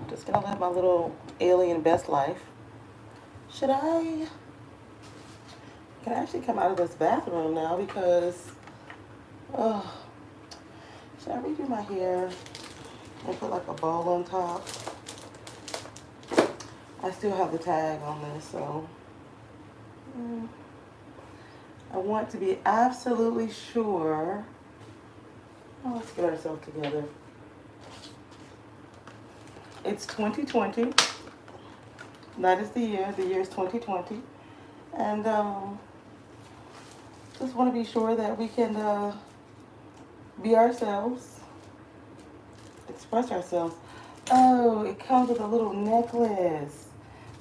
Just gonna live my little alien best life. Should I? Can I actually come out of this bathroom now because, oh, should I redo my hair and put like a bowl on top? I still have the tag on this, so I want to be absolutely sure. Oh, let's get ourselves together. It's 2020. That is the year. The year is 2020. And just want to be sure that we can be ourselves, express ourselves. Oh, it comes with a little necklace,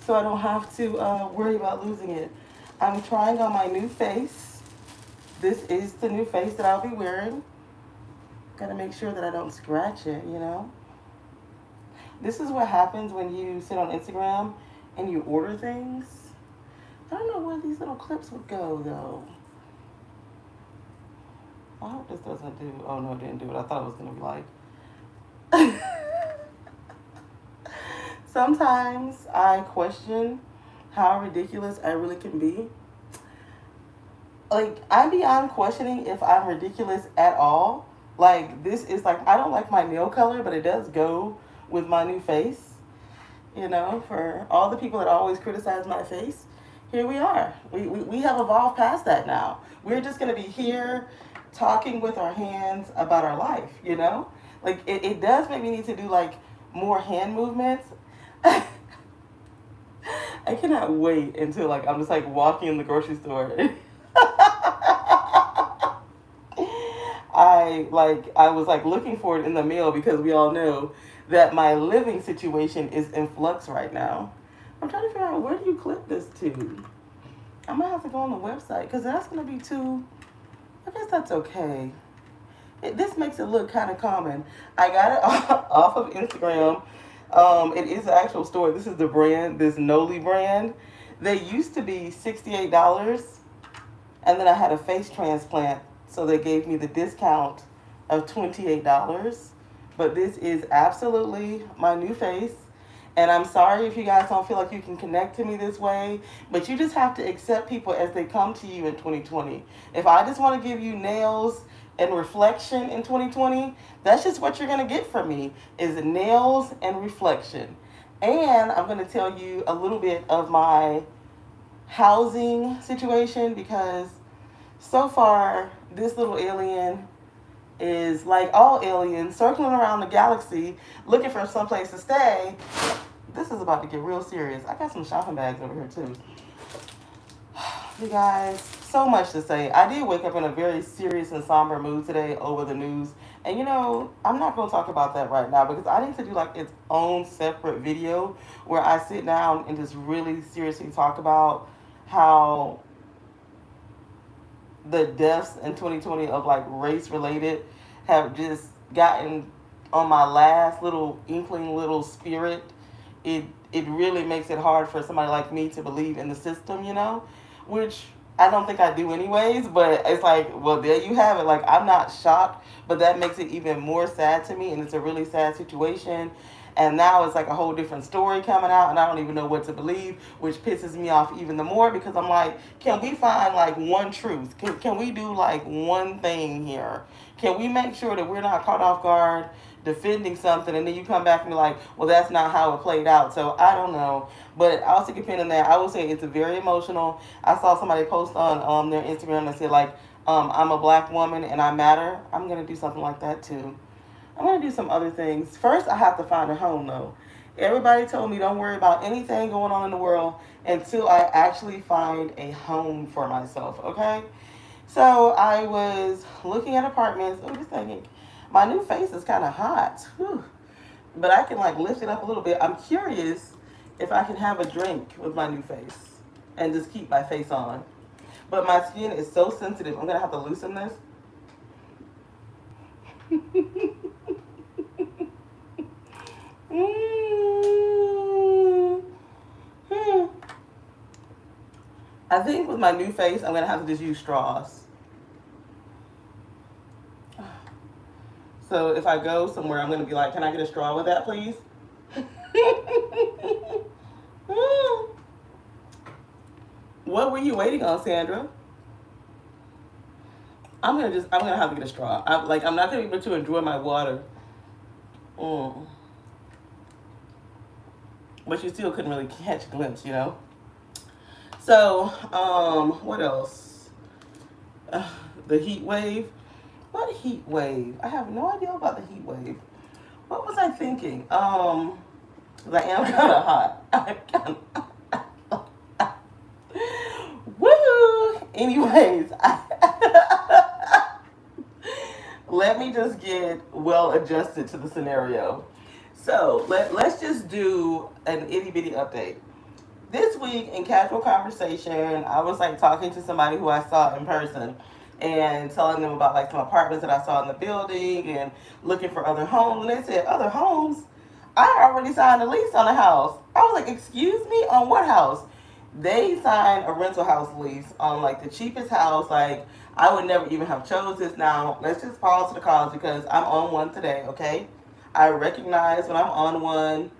so I don't have to worry about losing it. I'm trying on my new face. This is the new face that I'll be wearing. Gotta make sure that I don't scratch it, you know? This is what happens when you sit on Instagram and you order things. I don't know where these little clips would go, though. I hope this doesn't do... Oh, no, it didn't do it. I thought it was going to be like... Sometimes I question how ridiculous I really can be. Like, I'm beyond questioning if I'm ridiculous at all. Like, this is like... I don't like my nail color, but it does go with my new face. You know, for all the people that always criticize my face, here we are. We have evolved past that now. We're just going to be here talking with our hands about our life, you know? Like, it does make me need to do, like, more hand movements. I cannot wait until, like, I'm just, like, walking in the grocery store. I was, like, looking for it in the mail because we all know that my living situation is in flux right now. I'm trying to figure out, where do you clip this to? I'm gonna have to go on the website because that's gonna be too. I guess that's okay. This makes it look kind of common. I got it off of Instagram. It is an actual store. This is the brand, this Noli brand. They used to be $68, and then I had a face transplant, so they gave me the discount of $28. But this is absolutely my new face. And I'm sorry if you guys don't feel like you can connect to me this way, but you just have to accept people as they come to you in 2020. If I just want to give you nails and reflection in 2020, that's just what you're going to get from me, is nails and reflection. And I'm going to tell you a little bit of my housing situation because so far this little alien is like all aliens circling around the galaxy looking for some place to stay. This is about to get real serious. I got some shopping bags over here too. You guys, so much to say. I did wake up in a very serious and somber mood today over the news. And you know, I'm not going to talk about that right now because I need to do like its own separate video where I sit down and just really seriously talk about how the deaths in 2020 of like race related have just gotten on my last little inkling little spirit. It really makes it hard for somebody like me to believe in the system, you know, which I don't think I do anyways, but it's like, well, there you have it. Like, I'm not shocked, but that makes it even more sad to me, and it's a really sad situation. And now it's like a whole different story coming out, and I don't even know what to believe, which pisses me off even the more because I'm like, can we find like one truth? Can we do like one thing here? Can we make sure that we're not caught off guard defending something and then you come back and be like, well, that's not how it played out. So I don't know. But I'll stick a pin in that. I will say it's very emotional. I saw somebody post on their Instagram that said like, I'm a black woman and I matter. I'm going to do something like that too. I'm going to do some other things. First, I have to find a home, though. Everybody told me don't worry about anything going on in the world until I actually find a home for myself, okay? So I was looking at apartments. Oh, just thinking, my new face is kind of hot. Whew. But I can like lift it up a little bit. I'm curious if I can have a drink with my new face and just keep my face on. But my skin is so sensitive. I'm going to have to loosen this. I think with my new face, I'm going to have to just use straws. So if I go somewhere, I'm gonna be like, can I get a straw with that, please? What were you waiting on, Sandra? I'm gonna have to get a straw. I'm not gonna be able to enjoy my water. Mm. But you still couldn't really catch a glimpse, you know. So, what else? Uh, the heat wave. What heat wave? I have no idea about the heat wave. What was I thinking? 'Cause I am kind of hot. I'm kind of. Woo! Anyways, let me just get well adjusted to the scenario. So let's just do an itty bitty update. This week in casual conversation, I was like talking to somebody who I saw in person and telling them about like some apartments that I saw in the building and looking for other homes. And they said, other homes? I already signed a lease on a house. I was like, excuse me, on what house? They signed a rental house lease on like the cheapest house. Like I would never even have chose this. Now let's just pause the cause because I'm on one today. Okay, I recognize when I'm on one,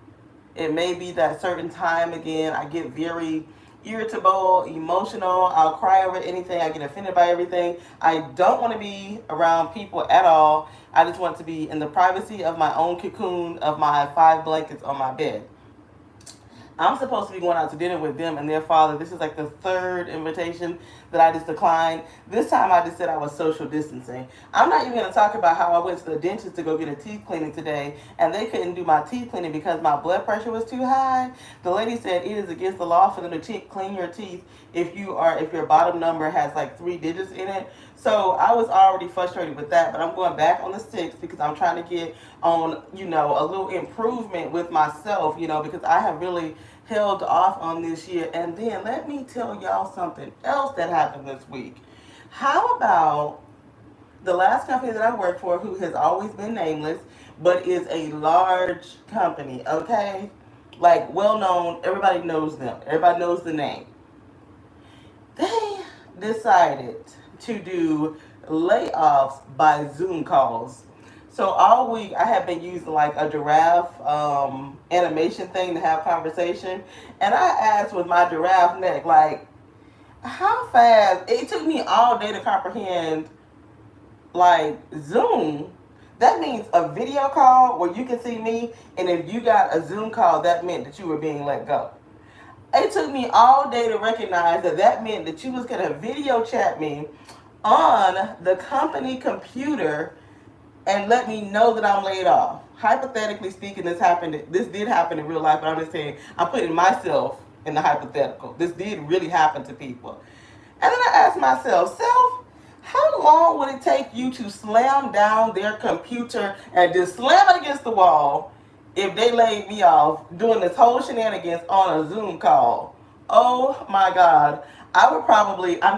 it may be that certain time again. I get very irritable, emotional. I'll cry over anything. I get offended by everything. I don't want to be around people at all. I just want to be in the privacy of my own cocoon of my 5 blankets on my bed. I'm supposed to be going out to dinner with them and their father. This is like the third invitation that I just declined. This time I just said I was social distancing. I'm not even going to talk about how I went to the dentist to go get a teeth cleaning today and they couldn't do my teeth cleaning because my blood pressure was too high. The lady said it is against the law for them to clean your teeth if your bottom number has like 3 digits in it. So I was already frustrated with that, but I'm going back on the 6th because I'm trying to get on, a little improvement with myself, because I have really held off on this year. And then let me tell y'all something else that happened this week. How about the last company that I worked for, who has always been nameless, but is a large company, okay? Like well known, everybody knows them, everybody knows the name. They decided to do layoffs by Zoom calls. So all week I have been using like a giraffe animation thing to have conversation, and I asked with my giraffe neck like, how fast? It took me all day to comprehend like Zoom. That means a video call where you can see me, and if you got a Zoom call, that meant that you were being let go. It took me all day to recognize that that meant that you was gonna video chat me on the company computer and let me know that I'm laid off. Hypothetically speaking, this did happen in real life, but I'm just saying I'm putting myself in the hypothetical. This did really happen to people. And then I asked myself, self, how long would it take you to slam down their computer and just slam it against the wall if they laid me off doing this whole shenanigans on a Zoom call? Oh my God. I'm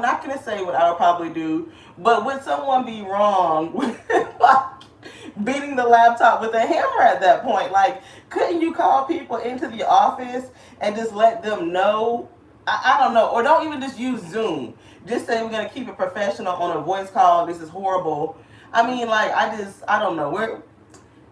not going to say what I would probably do, but would someone be wrong with like beating the laptop with a hammer at that point? Like, couldn't you call people into the office and just let them know? I don't know. Or don't even just use Zoom. Just say we're going to keep it professional on a voice call. This is horrible. I mean, like, I don't know.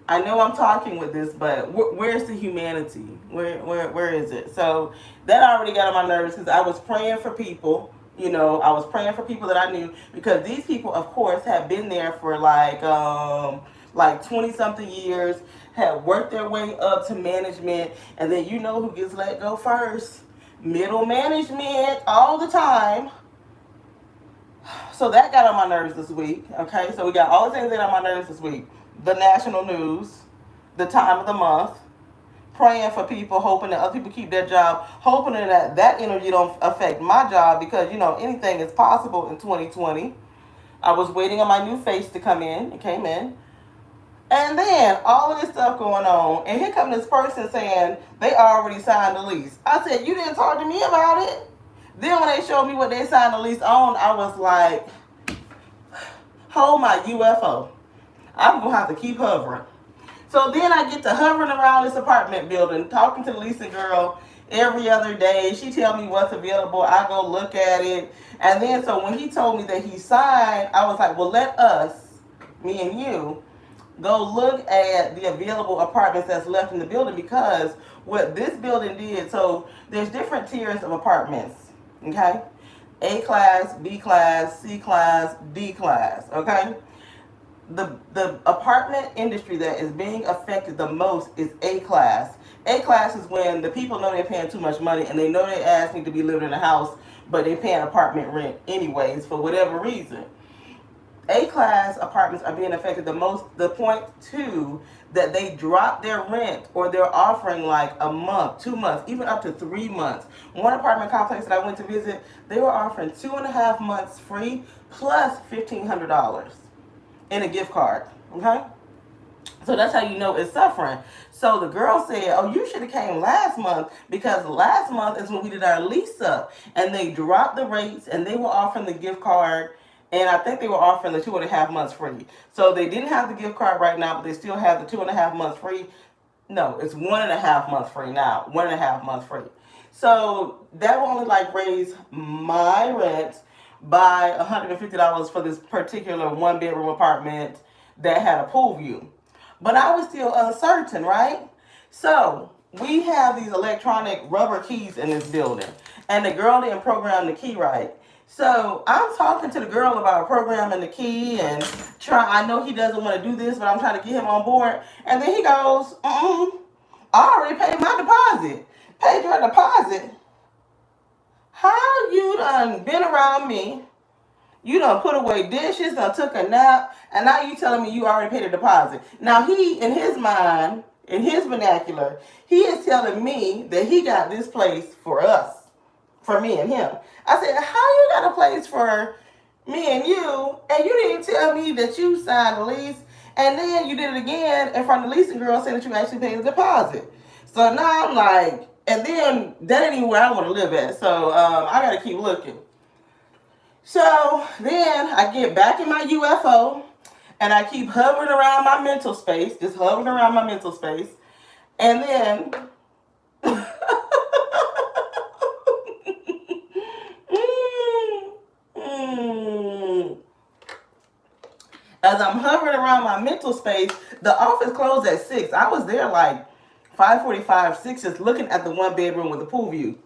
I know I'm talking with this, but where's the humanity? Where is it? So that already got on my nerves because I was praying for people. I was praying for people that I knew because these people, of course, have been there for like 20 something years, have worked their way up to management, and then you know who gets let go first? Middle management all the time. So that got on my nerves this week. Okay, so we got all the things that got on my nerves this week. The national news, the time of the month, praying for people, hoping that other people keep their job, hoping that energy don't affect my job because anything is possible in 2020. I was waiting on my new face to come in. It came in. And then all of this stuff going on, and here come this person saying they already signed the lease. I said, you didn't talk to me about it. Then when they showed me what they signed the lease on, I was like, hold my UFO. I'm going to have to keep hovering. So then I get to hovering around this apartment building, talking to the leasing girl every other day. She tell me what's available. I go look at it. And then so when he told me that he signed, I was like, well, let us, me and you, Go look at the available apartments that's left in the building, because what this building did, so there's different tiers of apartments, okay? A class, B class, C class, D class, okay? The apartment industry that is being affected the most is A class. A class is when the people know they're paying too much money and they know their ass need to be living in a house, but they're paying apartment rent anyways for whatever reason. A class apartments are being affected the most. The point too that they drop their rent, or they're offering like a month, 2 months, even up to 3 months. One apartment complex that I went to visit, they were offering 2.5 months free plus $1,500 in a gift card. Okay, so that's how you know it's suffering. So the girl said, "Oh, you should have came last month, because last month is when we did our lease up, and they dropped the rates, and they were offering the gift card, and I think they were offering the 2.5 months free. So they didn't have the gift card right now, but they still have the 2.5 months free. No, it's 1.5 months free now. 1.5 months free. So that will only like raise my rent by $150 for this particular one bedroom apartment that had a pool view. But I was still uncertain, right? So we have these electronic rubber keys in this building, and the girl didn't program the key right. So I'm talking to the girl about programming the key and try. I know he doesn't want to do this, but I'm trying to get him on board. And then he goes, I already paid my deposit. Paid your deposit? How you done been around me? You done put away dishes, done took a nap, and now you telling me you already paid a deposit. Now he, in his mind, in his vernacular, he is telling me that he got this place for us, for me and him. I said, how you got a place for me and you didn't tell me that you signed the lease, and then you did it again in front of the leasing girl saying that you actually paid the deposit. So now I'm like, and then that ain't even where I want to live at. So I got to keep looking. So then I get back in my UFO, and I keep hovering around my mental space, just hovering around my mental space. And then as I'm hovering around my mental space, the office closed at 6. I was there like 5:45, 6, just looking at the one bedroom with the pool view.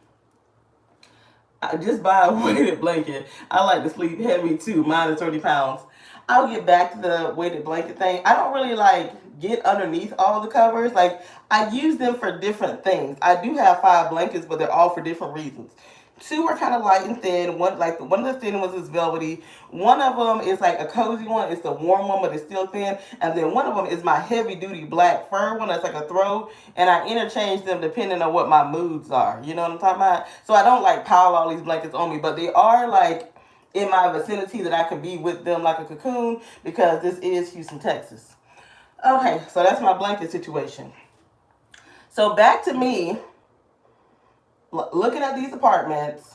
I just buy a weighted blanket. I like to sleep heavy too. Mine is 30 pounds. I'll get back to the weighted blanket thing. I don't really like get underneath all the covers. Like, I use them for different things. I do have 5 blankets, but they're all for different reasons. Two are kind of light and thin. One of the thin ones is velvety. One of them is like a cozy one. It's the warm one, but it's still thin. And then one of them is my heavy duty black fur one that's like a throw. And I interchange them depending on what my moods are. You know what I'm talking about? So I don't like pile all these blankets on me, but they are like in my vicinity that I can be with them like a cocoon, because this is Houston, Texas. Okay, so that's my blanket situation. So back to me looking at these apartments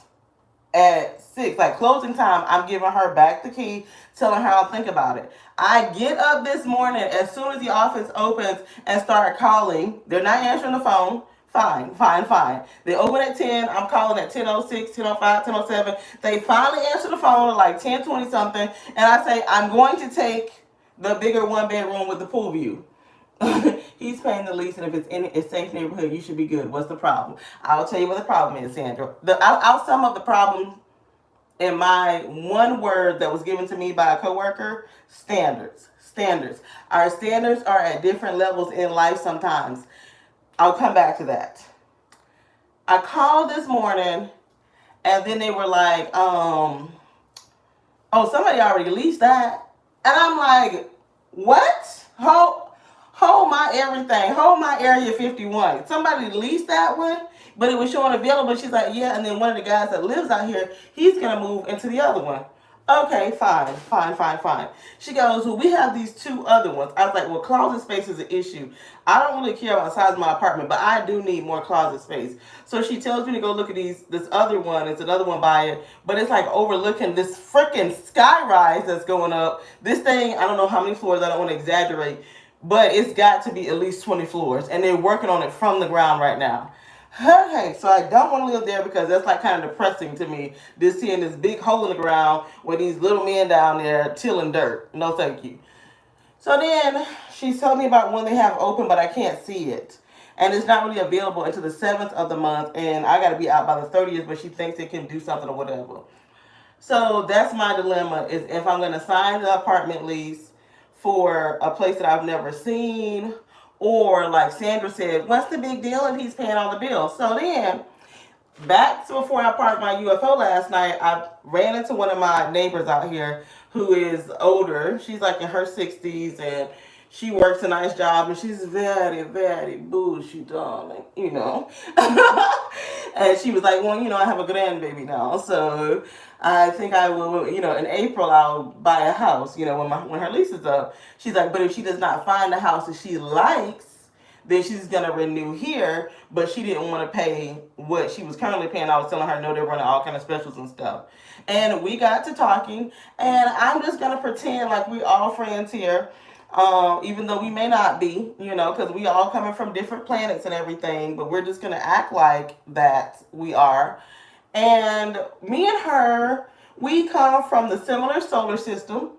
at 6, like closing time. I'm giving her back the key, telling her I'll think about it. I get up this morning as soon as the office opens and start calling. They're not answering the phone. Fine, fine, fine. They open at 10. I'm calling at 10:06, 10:05, 10:07. They finally answer the phone at like 10:20 something. And I say, I'm going to take the bigger one bedroom with the pool view. He's paying the lease, and if it's in a safe neighborhood, you should be good. What's the problem? I'll tell you what the problem is, Sandra. I'll sum up the problem in my one word that was given to me by a coworker: standards. Standards. Our standards are at different levels in life sometimes. I'll come back to that. I called this morning, and then they were like, oh, somebody already leased that. And I'm like, what? Hold my everything. Hold my Area 51. Somebody leased that one, but it was showing available. She's like, yeah. And then one of the guys that lives out here, he's going to move into the other one. Okay, fine, fine, fine, fine. She goes, well, we have these 2 other ones. I was like, well, closet space is an issue. I don't really care about the size of my apartment, but I do need more closet space. So she tells me to go look at this other one. It's another one by it, but it's like overlooking this freaking sky rise that's going up. This thing, I don't know how many floors, I don't want to exaggerate, but it's got to be at least 20 floors, and they're working on it from the ground right now. Okay, so I don't want to live there, because that's like kind of depressing to me. Just seeing this big hole in the ground with these little men down there tilling dirt. No, thank you. So then she's telling me about when they have open, but I can't see it. And it's not really available until the 7th of the month, and I got to be out by the 30th, but she thinks it can do something or whatever. So that's my dilemma, is if I'm going to sign the apartment lease for a place that I've never seen, or like Sandra said, what's the big deal if he's paying all the bills? So then, back to before I parked my UFO last night, I ran into one of my neighbors out here who is older. She's like in her 60s, and she works a nice job, and she's very, very bougie, darling, you know. And she was like, well, you know, I have a grandbaby now, so I think I will, you know, in April I'll buy a house, you know, when her lease is up. She's like, but if she does not find a house that she likes, then she's gonna renew here, but she didn't want to pay what she was currently paying. I was telling her no, they're running all kind of specials and stuff. And we got to talking, and I'm just gonna pretend like we all friends here, even though we may not be, you know, because we all coming from different planets and everything, but we're just gonna act like that we are. And me and her, we come from the similar solar system,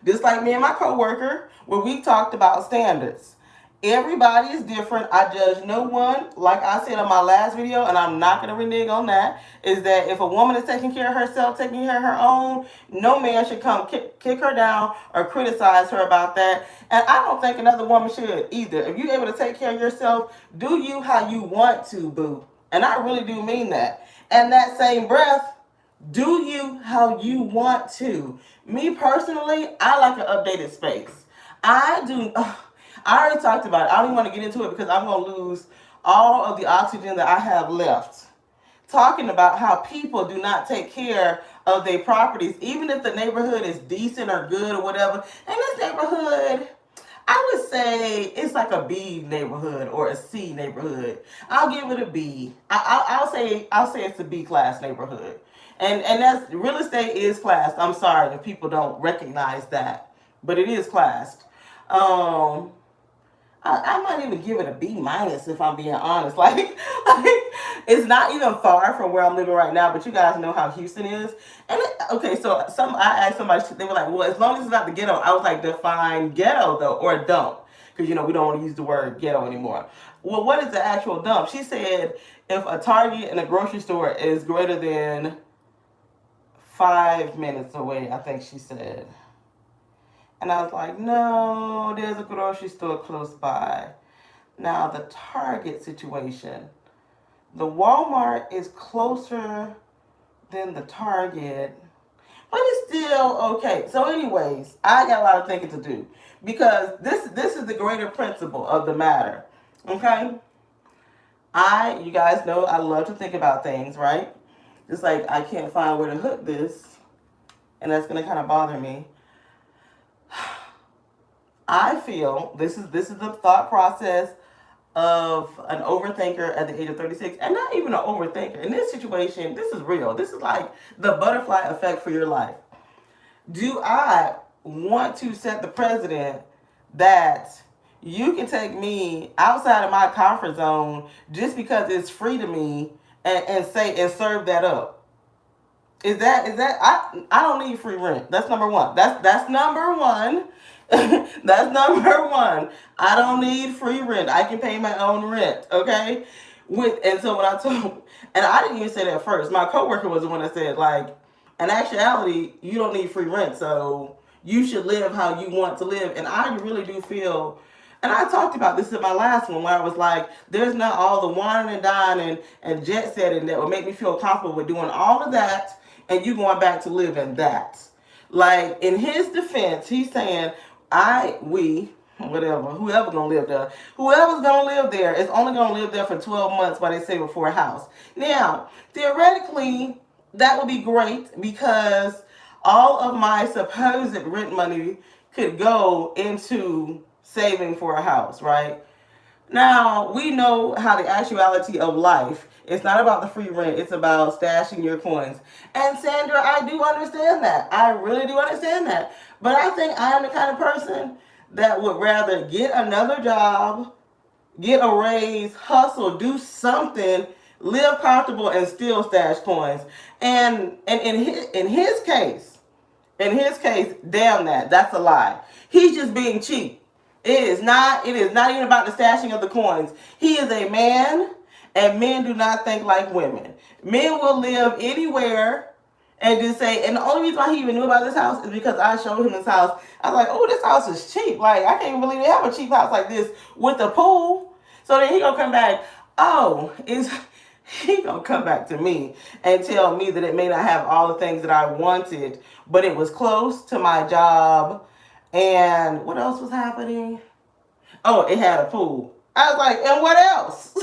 just like me and my coworker, where we talked about standards. Everybody is different. I judge no one. Like I said on my last video, and I'm not going to renege on that, is that if a woman is taking care of herself, taking care of her own, no man should come kick her down or criticize her about that. And I don't think another woman should either. If you're able to take care of yourself, do you how you want to, boo. And I really do mean that. And that same breath, do you how you want to. Me personally, I like an updated space. I do. I already talked about it. I don't even want to get into it because I'm going to lose all of the oxygen that I have left. Talking about how people do not take care of their properties, even if the neighborhood is decent or good or whatever. And this neighborhood, I would say it's like a B neighborhood or a C neighborhood. I'll give it a B. I'll say it's a B class neighborhood. And that's real estate is classed. I'm sorry if people don't recognize that, but it is classed. I might even give it a B minus if I'm being honest. Like it's not even far from where I'm living right now, but you guys know how Houston is. And okay, so I asked somebody, they were like, well, as long as it's not the ghetto. I was like, define ghetto though, or dump, because you know we don't want to use the word ghetto anymore. Well, what is the actual dump? She said if a Target and a grocery store is greater than 5 minutes away, I think she said. And I was like, no, there's a grocery store close by. Now, the Target situation, the Walmart is closer than the Target, but it's still okay. So anyways, I got a lot of thinking to do because this is the greater principle of the matter, okay? You guys know I love to think about things, right? Just like I can't find where to hook this, and that's going to kind of bother me. I feel this is the thought process of an overthinker at the age of 36, and not even an overthinker. In this situation, this is real. This is like the butterfly effect for your life. Do I want to set the precedent that you can take me outside of my comfort zone just because it's free to me and serve that up? Is that I don't need free rent. That's number one. That's number one. That's number one. I don't need free rent. I can pay my own rent. Okay. So when I told, and I didn't even say that first. My coworker was the one that said, like, in actuality, you don't need free rent, so you should live how you want to live. And I really do feel, and I talked about this in my last one where I was like, there's not all the wine and dine and jet setting that would make me feel comfortable with doing all of that and you going back to live in that. Like, in his defense, he's saying, whoever gonna live there, whoever's gonna live there is only gonna live there for 12 months while they save it for a house. Now, theoretically, that would be great because all of my supposed rent money could go into saving for a house, right? Now, we know how the actuality of life, it's not about the free rent, it's about stashing your coins. And Sandra, I do understand that. I really do understand that. But I think I am the kind of person that would rather get another job, get a raise, hustle, do something, live comfortable, and still stash coins. And in his case, damn that. That's a lie. He's just being cheap. It is not even about the stashing of the coins. He is a man, and men do not think like women. Men will live anywhere and just say, and the only reason why he even knew about this house is because I showed him this house. I was like, oh, this house is cheap. Like, I can't even believe they have a cheap house like this with a pool. So then he gonna come back, oh, is he gonna come back to me and tell me that it may not have all the things that I wanted, but it was close to my job. And what else was happening? Oh, it had a pool. I was like, and what else?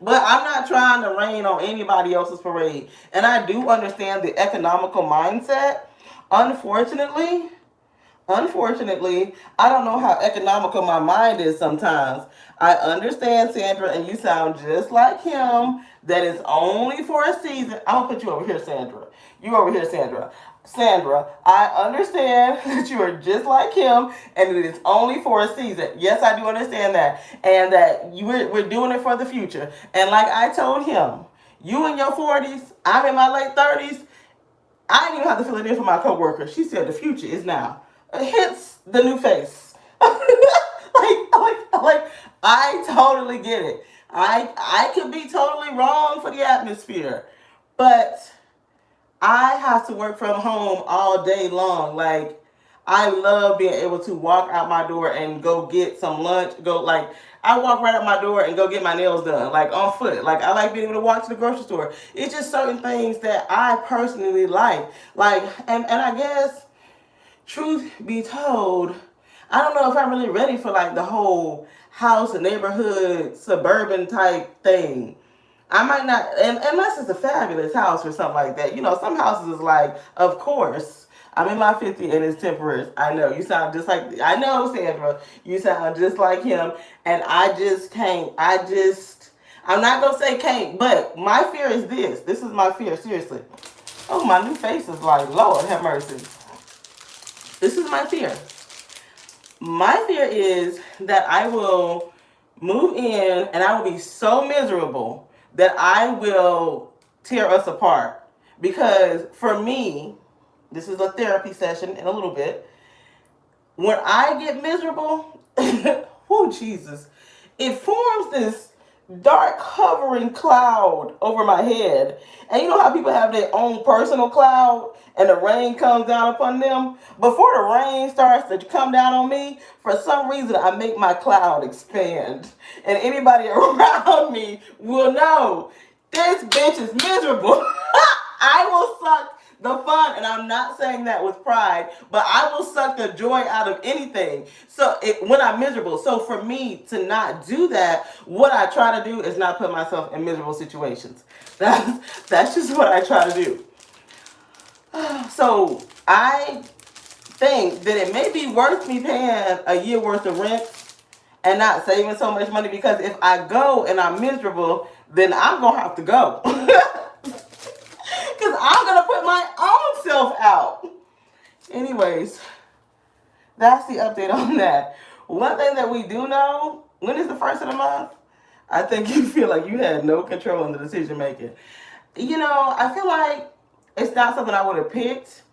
But I'm not trying to rain on anybody else's parade. And I do understand the economical mindset. Unfortunately, Unfortunately, I don't know how economical my mind is sometimes. I understand, Sandra, and you sound just like him, that it's only for a season. I'm going to put you over here, Sandra. You over here, Sandra. Sandra, I understand that you are just like him and it is only for a season. Yes, I do understand that. And that we're doing it for the future. And like I told him, you in your 40s, I'm in my late 30s. I didn't even have to fill it in for my coworker. She said the future is now. Hence the new face. like, I totally get it. I could be totally wrong for the atmosphere, but I have to work from home all day long. Like, I love being able to walk out my door and go get some lunch. I walk right out my door and go get my nails done, like on foot. Like, I like being able to walk to the grocery store. It's just certain things that I personally like. Like, and I guess, truth be told, I don't know if I'm really ready for like the whole house and neighborhood suburban type thing. I might not, unless it's a fabulous house or something like that. You know, some houses is like, of course, I'm in my 50s and it's temporary. I know, you sound just like, I know, Sandra, you sound just like him. And I just can't, I'm not going to say can't, but my fear is this. This is my fear, seriously. Oh, my new face is like, Lord have mercy. This is my fear. My fear is that I will move in and I will be so miserable that I will tear us apart. Because for me, this is a therapy session in a little bit. When I get miserable, oh Jesus, it forms this dark hovering cloud over my head. And you know how people have their own personal cloud and the rain comes down upon them? Before the rain starts to come down on me, for some reason I make my cloud expand. And anybody around me will know this bitch is miserable. I will suck the fun, and I'm not saying that with pride, but I will suck the joy out of anything. So when I'm miserable, so for me to not do that, what I try to do is not put myself in miserable situations. That's just what I try to do. So I think that it may be worth me paying a year worth of rent and not saving so much money, because if I go and I'm miserable, then I'm gonna have to go. Because I'm going to put my own self out. Anyways, that's the update on that. One thing that we do know, when is the first of the month? I think you feel like you had no control in the decision making. You know, I feel like it's not something I would have picked.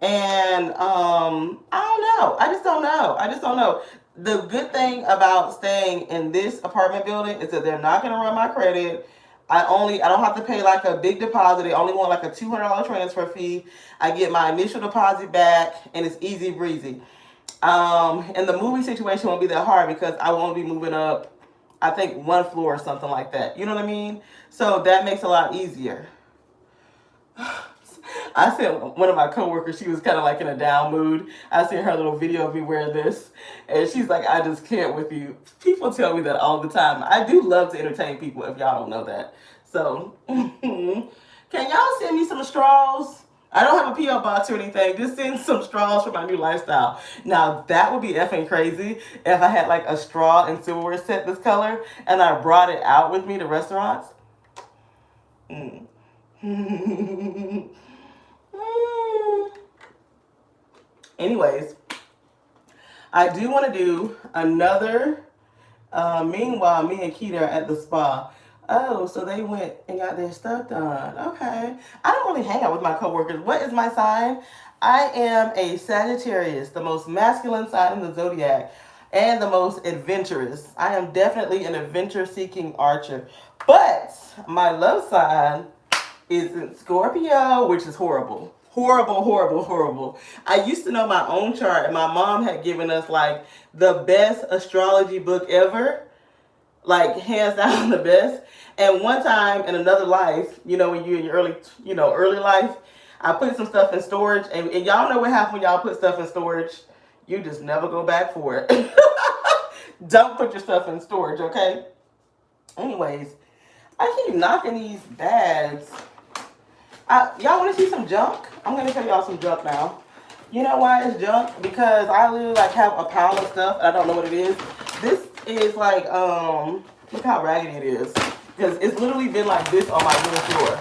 And I don't know. I just don't know. The good thing about staying in this apartment building is that they're not going to run my credit. I don't have to pay like a big deposit. They only want like a $200 transfer fee. I get my initial deposit back and it's easy breezy. And the moving situation won't be that hard because I won't be moving up, I think, one floor or something like that. You know what I mean? So that makes it a lot easier. I sent one of my coworkers, she was kind of like in a down mood. I sent her a little video of me wearing this. And she's like, I just can't with you. People tell me that all the time. I do love to entertain people, if y'all don't know that. So, can y'all send me some straws? I don't have a P.O. box or anything. Just send some straws for my new lifestyle. Now, that would be effing crazy if I had like a straw and silverware set this color and I brought it out with me to restaurants. Anyways, I do want to do another. Meanwhile, me and Keita are at the spa. Oh, so they went and got their stuff done. Okay. I don't really hang out with my coworkers. What is my sign? I am a Sagittarius, the most masculine sign in the zodiac and the most adventurous. I am definitely an adventure seeking archer. But my love sign is in Scorpio, which is horrible. Horrible, horrible, horrible. I used to know my own chart, and my mom had given us like the best astrology book ever, like hands down the best. And one time in another life, when you're in your early life, I put some stuff in storage, and y'all know what happens when y'all put stuff in storage. You just never go back for it. Don't put your stuff in storage, okay? Anyways, I keep knocking these bags. Y'all want to see some junk? I'm going to tell y'all some junk now. You know why it's junk? Because I literally like have a pile of stuff and I don't know what it is. This is like, look how raggedy it is. Because it's literally been like this on my living floor.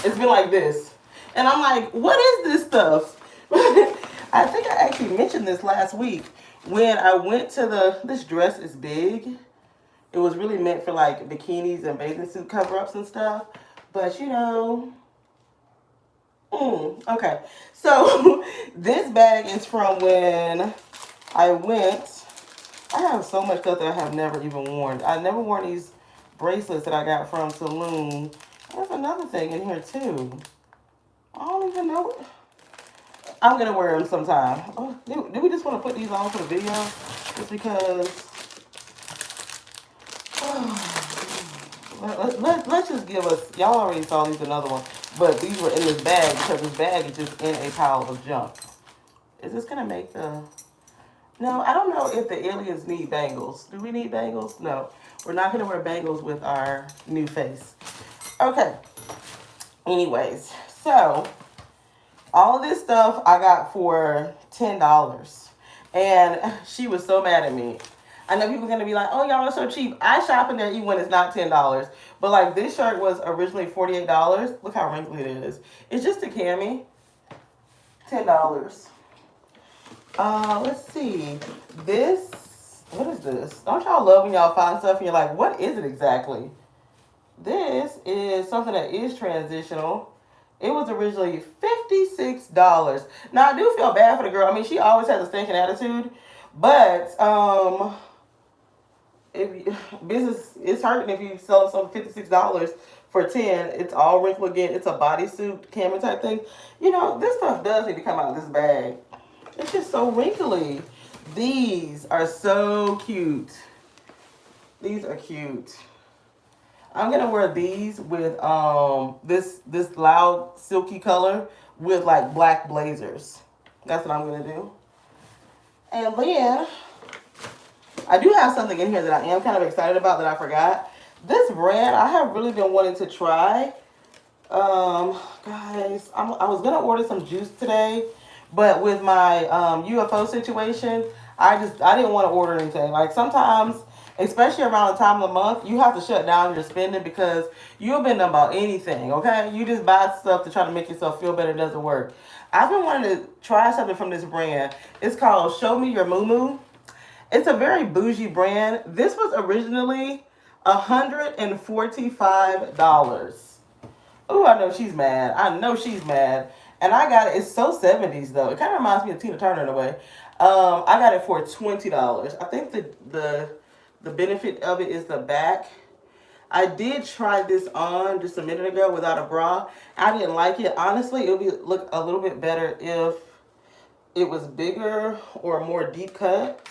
It's been like this. And I'm like, what is this stuff? I think I actually mentioned this last week. When I went to this dress is big. It was really meant for like bikinis and bathing suit cover-ups and stuff. But okay. So this bag is from when I went. I have so much stuff that I have never even worn. I never worn these bracelets that I got from Saloon. There's another thing in here too. I don't even know. I'm gonna wear them sometime. Oh, do we just want to put these on for the video? Just because. Let's just give us. Y'all already saw these another one, but these were in this bag because this bag is just in a pile of junk. Is this gonna make the? No, I don't know if the aliens need bangles. Do we need bangles? No, we're not gonna wear bangles with our new face. Okay. Anyways, so all of this stuff I got for $10, and she was so mad at me. I know people are gonna be like, "Oh, y'all are so cheap." I shop in there even when it's not $10. But like this shirt was originally $48. Look how wrinkly it is. It's just a cami. $10. Let's see. This. What is this? Don't y'all love when y'all find stuff and you're like, "What is it exactly?" This is something that is transitional. It was originally $56. Now I do feel bad for the girl. I mean, she always has a stinking attitude, but business is hurting if you sell something $56 for 10. It's all wrinkled again. It's a bodysuit camera type thing. This stuff does need to come out of this bag. It's just so wrinkly. These are so cute. These are cute. I'm gonna wear these with this loud silky color with like black blazers. That's what I'm gonna do. And then I do have something in here that I am kind of excited about that I forgot. This brand I have really been wanting to try. Guys, I was gonna order some juice today, but with my UFO situation, I didn't want to order anything. Like sometimes, especially around the time of the month, you have to shut down your spending because you'll been done about anything. Okay, you just buy stuff to try to make yourself feel better. It doesn't work. I've been wanting to try something from this brand. It's called Show Me Your Moo Moo. It's a very bougie brand. This was originally $145. Oh, I know she's mad. I know she's mad. And I got it. It's so 70s though. It kind of reminds me of Tina Turner in a way. I got it for $20. I think the benefit of it is the back. I did try this on just a minute ago without a bra. I didn't like it. Honestly, it would look a little bit better if it was bigger or more deep cut.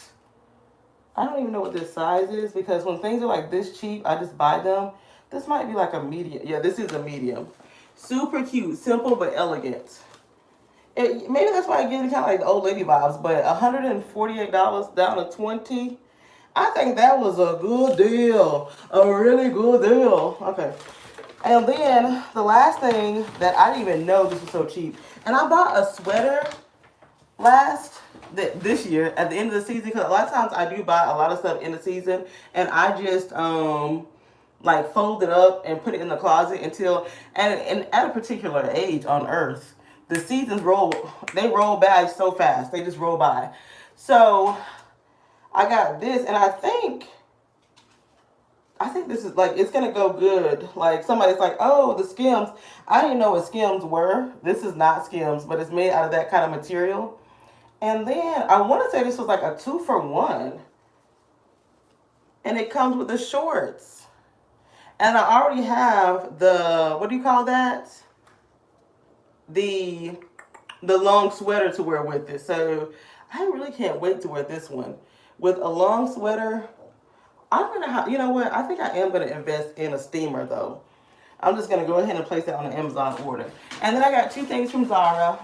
I don't even know what this size is because when things are like this cheap, I just buy them. This might be like a medium. Yeah, this is a medium. Super cute, simple but elegant. Maybe that's why I get kind of like the old lady vibes, but $148 down to $20. I think that was a good deal. A really good deal. Okay. And then the last thing that I didn't even know this was so cheap. And I bought a sweater this year at the end of the season because a lot of times I do buy a lot of stuff in the season and I just like fold it up and put it in the closet until and at a particular age on earth the seasons roll by so fast. They just roll by. So I got this and I I think this is like, it's gonna go good. Like somebody's like, oh, the Skims. I didn't know what Skims were. This is not Skims, but it's made out of that kind of material. And then I want to say this was like a 2 for 1, and it comes with the shorts. And I already have the, what do you call that? The long sweater to wear with it. So I really can't wait to wear this one with a long sweater. I'm gonna have, you know what? I think I am gonna invest in a steamer though. I'm just gonna go ahead and place it on the Amazon order. And then I got 2 things from Zara.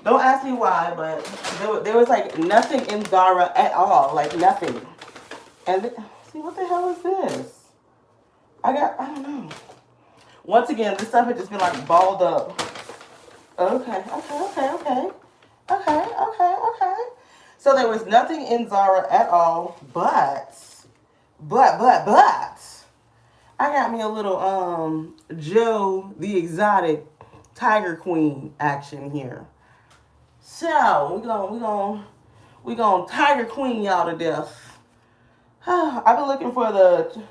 Don't ask me why, but there was like nothing in Zara at all, like nothing. And see, what the hell is this? I don't know. Once again, this stuff had just been like balled up. Okay. So there was nothing in Zara at all, but I got me a little Joe the Exotic Tiger Queen action here. So we gonna Tiger Queen y'all to death. I've been looking for the,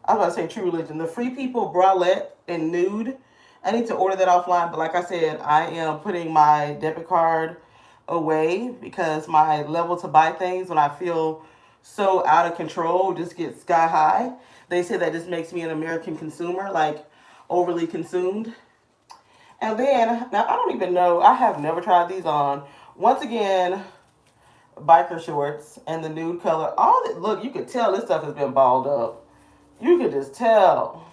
I was about to say True Religion, the Free People bralette in nude. I need to order that offline, but like I said, I am putting my debit card away because my level to buy things when I feel so out of control just gets sky high. They say that just makes me an American consumer, like overly consumed. And then, now I don't even know, I have never tried these on. Once again, biker shorts and the nude color. All that, look, you could tell this stuff has been balled up. You could just tell.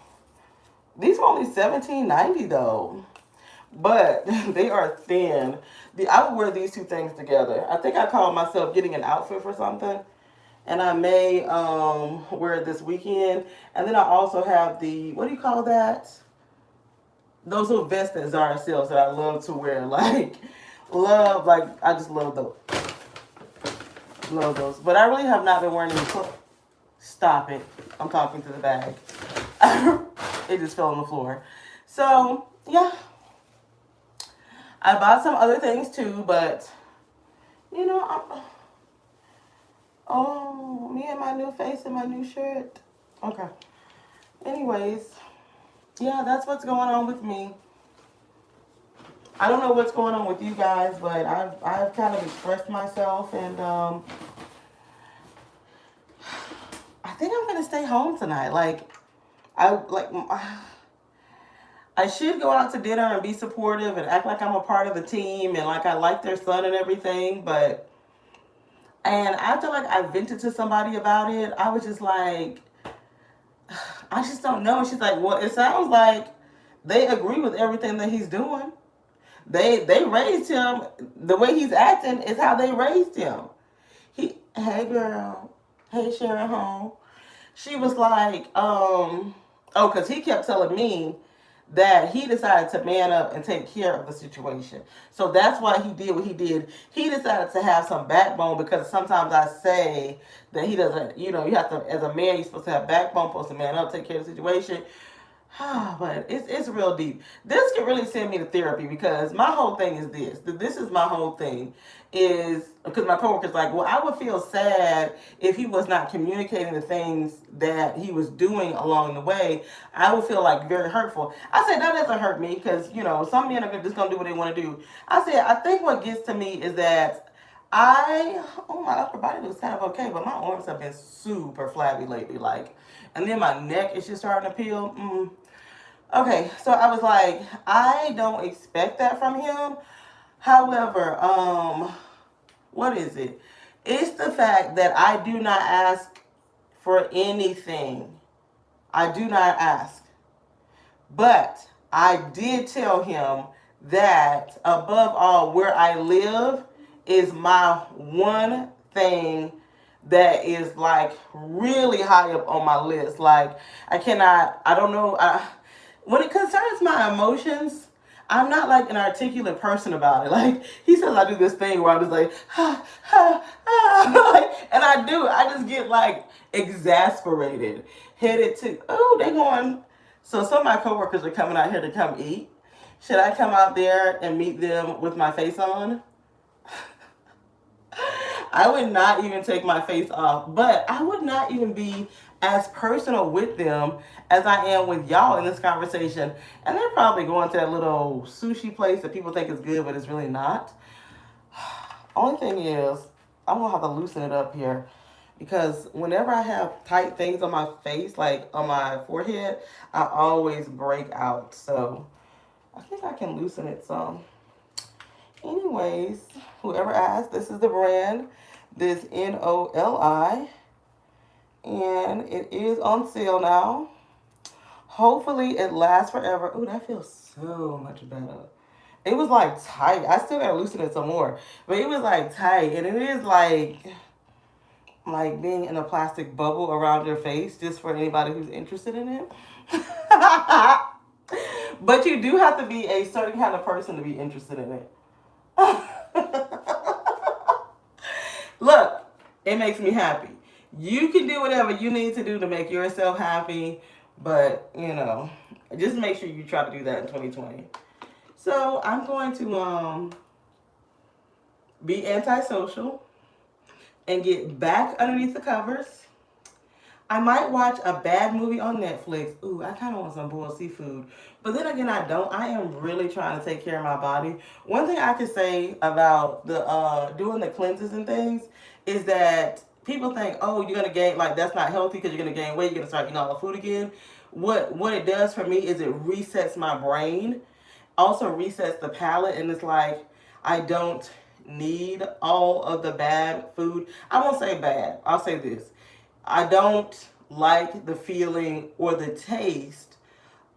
These were only $17.90 though, but they are thin. I would wear these 2 things together. I think I called myself getting an outfit for something, and I may wear it this weekend. And then I also have the, what do you call that? Those little vests that Zara sells that I love to wear. Like, I just love those. Love those. But I really have not been wearing any clothes. Stop it. I'm talking to the bag. It just fell on the floor. So, yeah. I bought some other things too, but, you know, oh, me and my new face and my new shirt. Okay. Anyways, yeah, that's what's going on with me. I don't know what's going on with you guys, but I've kind of expressed myself, and I think I'm gonna stay home tonight. I should go out to dinner and be supportive and act like I'm a part of the team and like I like their son and everything, but and after like I vented to somebody about it, I was just like, I just don't know. She's like, well, it sounds like they agree with everything that he's doing. They raised him, the way he's acting is how they raised him. Hey girl, hey Sharon home. She was like, because he kept telling me that he decided to man up and take care of the situation. So that's why he did what he did. He decided to have some backbone, because sometimes I say that he doesn't, you have to, as a man, you're supposed to have backbone, supposed to man up, take care of the situation. But it's real deep. This could really send me to therapy, because my whole thing is this. This is my whole thing. Is because my coworker's like, well, I would feel sad if he was not communicating the things that he was doing along the way. I would feel like very hurtful. I said, that doesn't hurt me, because, some men are just going to do what they want to do. I said, I think what gets to me is that my upper body looks kind of okay, but my arms have been super flabby lately. And then my neck is just starting to peel. Okay, so I was like, I don't expect that from him. However, what is it? It's the fact that I do not ask for anything. I do not ask. But I did tell him that above all, where I live is my one thing that is like really high up on my list. Like, I don't know. When it concerns my emotions, I'm not like an articulate person about it. Like, he says I do this thing where I'm just like, and I do. I just get like exasperated, headed to, they going. So some of my coworkers are coming out here to come eat. Should I come out there and meet them with my face on? I would not even take my face off, but I would not even be as personal with them as I am with y'all in this conversation. And they're probably going to that little sushi place that people think is good, but it's really not. Only thing is, I'm gonna have to loosen it up here because whenever I have tight things on my face, like on my forehead, I always break out. So I think I can loosen it some. Anyways, whoever asked, this is the brand, this NOLI, and it is on sale now. Hopefully it lasts forever. Oh, that feels so much better. It was like tight. I still gotta loosen it some more, but it was like tight, and it is like being in a plastic bubble around your face, just for anybody who's interested in it. But you do have to be a certain kind of person to be interested in it. Look, it makes me happy. You can do whatever you need to do to make yourself happy, but just make sure you try to do that in 2020. So I'm going to be antisocial and get back underneath the covers. I might watch a bad movie on Netflix. Ooh, I kind of want some boiled seafood. But then again, I don't. I am really trying to take care of my body. One thing I could say about the doing the cleanses and things is that people think, oh, you're going to gain, like that's not healthy because you're going to gain weight. You're going to start eating all the food again. What it does for me is it resets my brain, also resets the palate, and it's like I don't need all of the bad food. I won't say bad. I'll say this. I don't like the feeling or the taste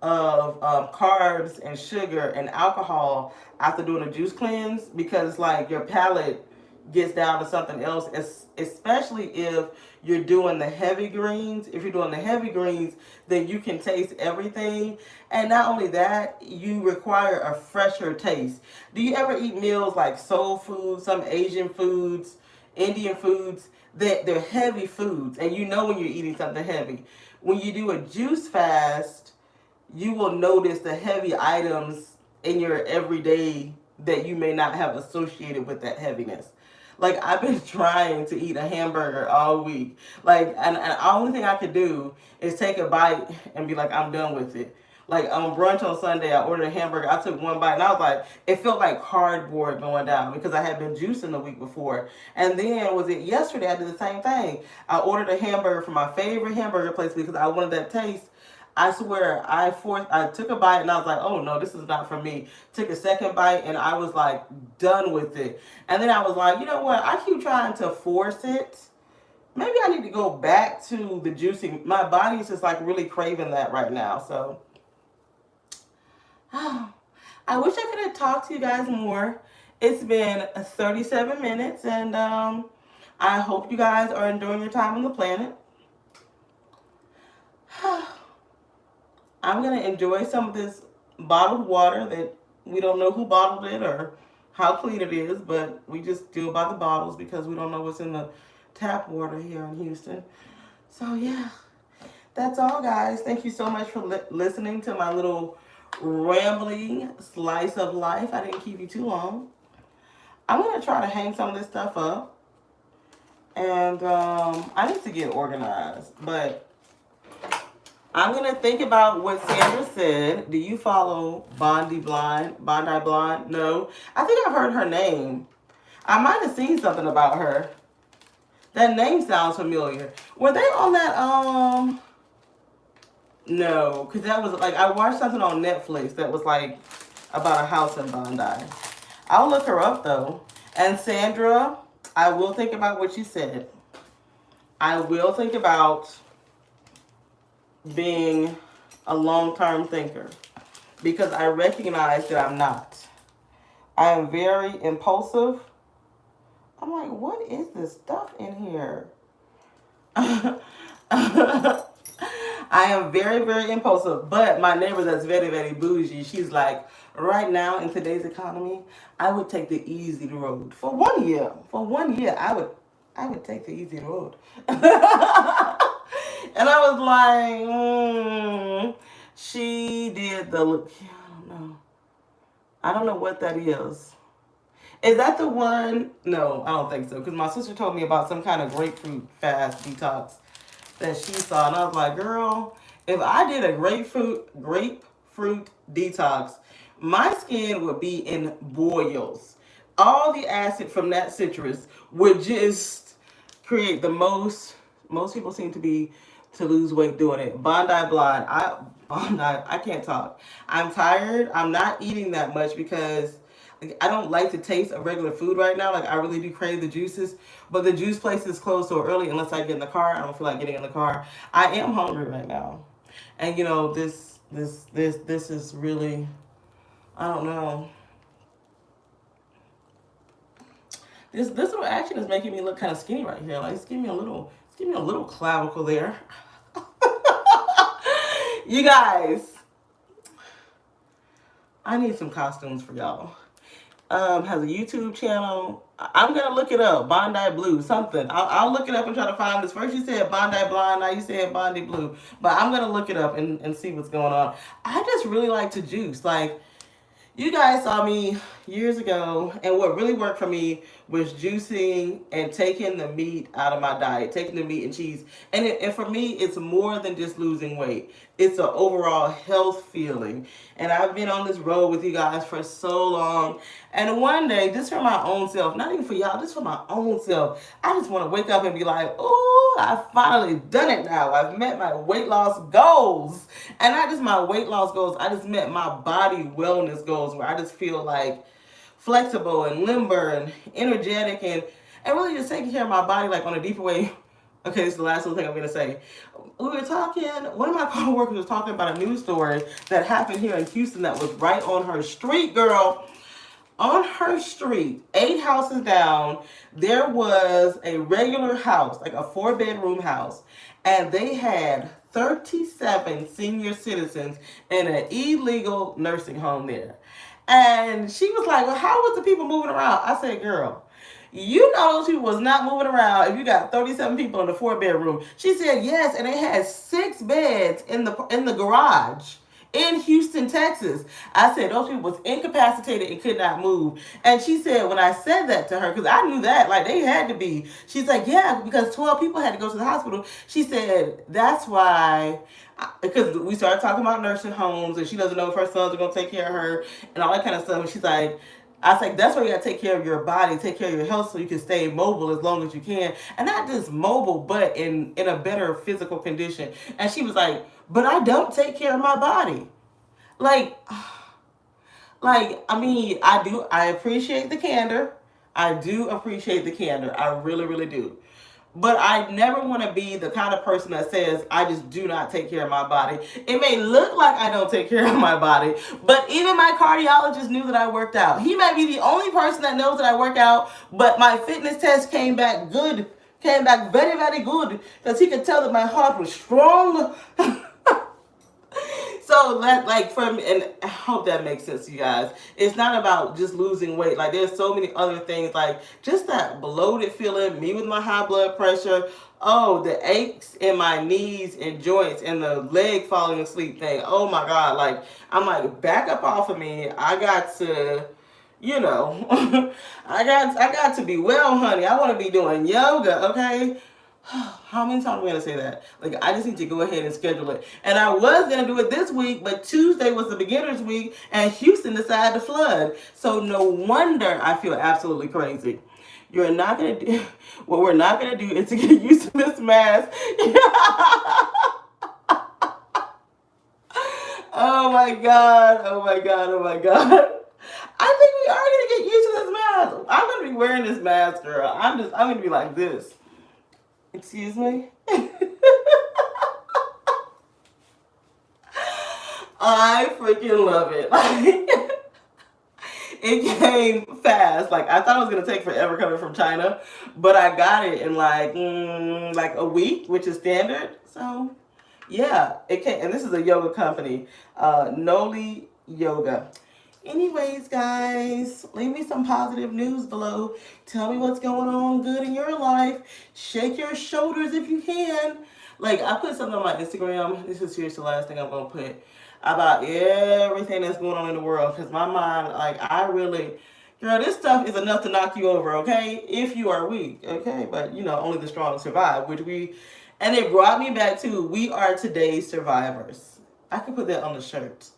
of carbs and sugar and alcohol after doing a juice cleanse, because it's like your palate gets down to something else, especially if you're doing the heavy greens. If you're doing the heavy greens, then you can taste everything. And not only that, you require a fresher taste. Do you ever eat meals like soul food, some Asian foods, Indian foods, that they're heavy foods, and you know when you're eating something heavy? When you do a juice fast, you will notice the heavy items in your everyday that you may not have associated with that heaviness. Like, I've been trying to eat a hamburger all week. Like, and the only thing I could do is take a bite and be like, I'm done with it. Like, on brunch on Sunday, I ordered a hamburger. I took one bite, and I was like, it felt like cardboard going down because I had been juicing the week before. And then, was it yesterday, I did the same thing. I ordered a hamburger from my favorite hamburger place because I wanted that taste. I swear, I took a bite and I was like, oh no, this is not for me. Took a second bite and I was like done with it. And then I was like, you know what? I keep trying to force it. Maybe I need to go back to the juicing. My body's just like really craving that right now. So I wish I could have talked to you guys more. It's been 37 minutes, and I hope you guys are enjoying your time on the planet. I'm going to enjoy some of this bottled water that we don't know who bottled it or how clean it is, but we just do it by the bottles because we don't know what's in the tap water here in Houston. So yeah, that's all, guys. Thank you so much for listening to my little rambling slice of life. I didn't keep you too long. I'm going to try to hang some of this stuff up, and I need to get organized, but I'm going to think about what Sandra said. Do you follow Bondi Blonde? No. I think I've heard her name. I might have seen something about her. That name sounds familiar. Were they on that, no, because that was, like, I watched something on Netflix that was, like, about a house in Bondi. I'll look her up, though. And Sandra, I will think about what you said. I will think about being a long-term thinker, because I recognize that I'm not. I am very impulsive. I'm like, what is this stuff in here? I am very, very impulsive, but my neighbor that's very, very bougie, she's like, right now in today's economy, I would take the easy road. For 1 year, I would take the easy road. And I was like, she did the, yeah, I don't know what that is. Is that the one? No, I don't think so. Because my sister told me about some kind of grapefruit fast detox. that she saw, and I was like, girl, if I did a grapefruit detox, my skin would be in boils. All the acid from that citrus would just create the most people seem to be to lose weight doing it. Bondi, I can't talk. I'm tired. I'm not eating that much because like, I don't like the taste of regular food right now. Like I really do crave the juices, but the juice place is closed so early. Unless I get in the car, I don't feel like getting in the car. I am hungry right now, and this is really, I don't know. This little action is making me look kind of skinny right here. Like it's giving me a little clavicle there. You guys, I need some costumes for y'all. Has a YouTube channel. I'm gonna look it up. Bondi Blue, something. I'll look it up and try to find this. First you said Bondi Blonde, now you said Bondi Blue. But I'm gonna look it up and see what's going on. I just really like to juice. Like you guys saw me years ago, and what really worked for me was juicing and taking the meat out of my diet, taking the meat and cheese. And for me, it's more than just losing weight. It's an overall health feeling. And I've been on this road with you guys for so long. And one day, just for my own self, not even for y'all, just for my own self, I just want to wake up and be like, oh, I've finally done it now. I've met my weight loss goals. And not just my weight loss goals, I just met my body wellness goals where I just feel like flexible and limber and energetic and really just taking care of my body like on a deeper way. Okay, this is the last little thing I'm gonna say. We were talking, one of my coworkers was talking about a news story that happened here in Houston that was right on her street, girl. On her street, 8 houses down, there was a regular house, like a 4-bedroom house, and they had 37 senior citizens in an illegal nursing home there. And she was like, well, how was the people moving around? I said, girl, you know those people was not moving around if you got 37 people in the 4-bedroom. She said, yes, and they had 6 beds in the garage in Houston, Texas. I said those people was incapacitated and could not move. And she said when I said that to her, because I knew that like they had to be. She's like, yeah, because 12 people had to go to the hospital. She said that's why. Because we started talking about nursing homes, and she doesn't know if her sons are gonna take care of her and all that kind of stuff. And she's like, I was like, that's why you gotta take care of your body, take care of your health so you can stay mobile as long as you can. And not just mobile, but in a better physical condition. And she was like, but I don't take care of my body. Like, I mean, I appreciate the candor. I do appreciate the candor. I really, really do. But I never want to be the kind of person that says I just do not take care of my body. It may look like I don't take care of my body, but even my cardiologist knew that I worked out. He might be the only person that knows that I work out, but my fitness test came back good. Came back very, very good. Because he could tell that my heart was strong. So that like from and I hope that makes sense to you guys. It's not about just losing weight. Like there's so many other things like just that bloated feeling, me with my high blood pressure, oh, the aches in my knees and joints and the leg falling asleep thing. Oh my God. Like I'm like, back up off of me. I got to I got to be well, honey. I want to be doing yoga, okay? How many times am I gonna say that? Like I just need to go ahead and schedule it. And I was gonna do it this week, but Tuesday was the beginners week and Houston decided to flood. So no wonder I feel absolutely crazy. You're not gonna do what we're not gonna do is to get used to this mask. Oh my God, oh my God, oh my God. I think we are gonna get used to this mask. I'm gonna be wearing this mask, girl. I'm gonna be like this. Excuse me? I freaking love it. Like, it came fast. Like I thought it was gonna take forever coming from China, but I got it in like a week, which is standard. So yeah, it came. And this is a yoga company, Noli Yoga. Anyways, guys, leave me some positive news below. Tell me what's going on good in your life. Shake your shoulders if you can. Like, I put something on my Instagram. This is here's the last thing I'm going to put about everything that's going on in the world. Because my mind, like, I really, Girl, this stuff is enough to knock you over, okay? If you are weak, okay? But, only the strong survive, and it brought me back to, we are today's survivors. I could put that on the shirt.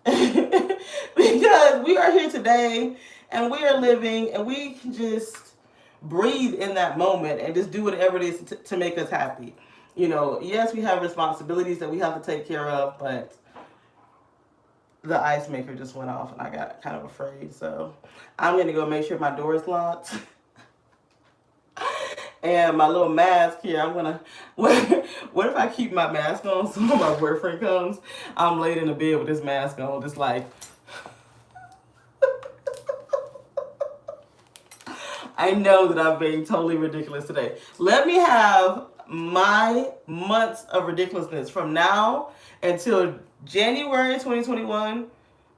Because we are here today, and we are living, and we can just breathe in that moment and just do whatever it is to make us happy. Yes, we have responsibilities that we have to take care of, but the ice maker just went off and I got kind of afraid. So I'm going to go make sure my door is locked. And my little mask here, I'm going to, what if I keep my mask on so when my boyfriend comes, I'm laid in the bed with this mask on, just like, I know that I'm being totally ridiculous today. Let me have my months of ridiculousness from now until January 2021.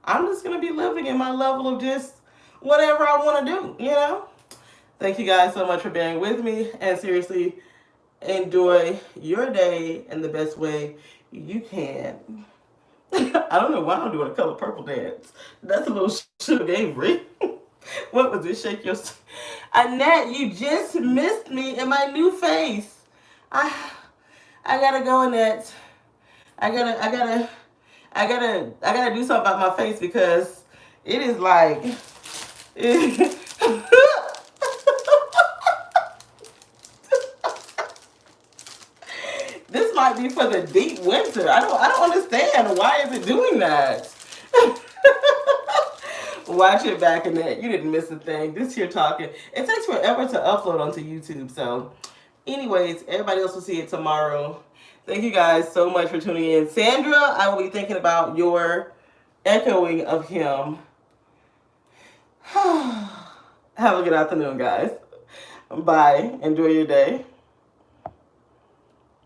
I'm just going to be living in my level of just whatever I want to do, Thank you guys so much for bearing with me. And seriously, enjoy your day in the best way you can. I don't know why I'm doing a color purple dance. That's a little Sugar Avery. What was it? Shake your... Annette, you just missed me in my new face. I gotta go, Annette. I gotta do something about my face because it is like... This might be for the deep winter. I don't understand. Why is it doing that? Watch it back, Annette. You didn't miss a thing. This here talking. It takes forever to upload onto YouTube. So, anyways, everybody else will see it tomorrow. Thank you guys so much for tuning in. Sandra, I will be thinking about your echoing of him. Have a good afternoon, guys. Bye. Enjoy your day.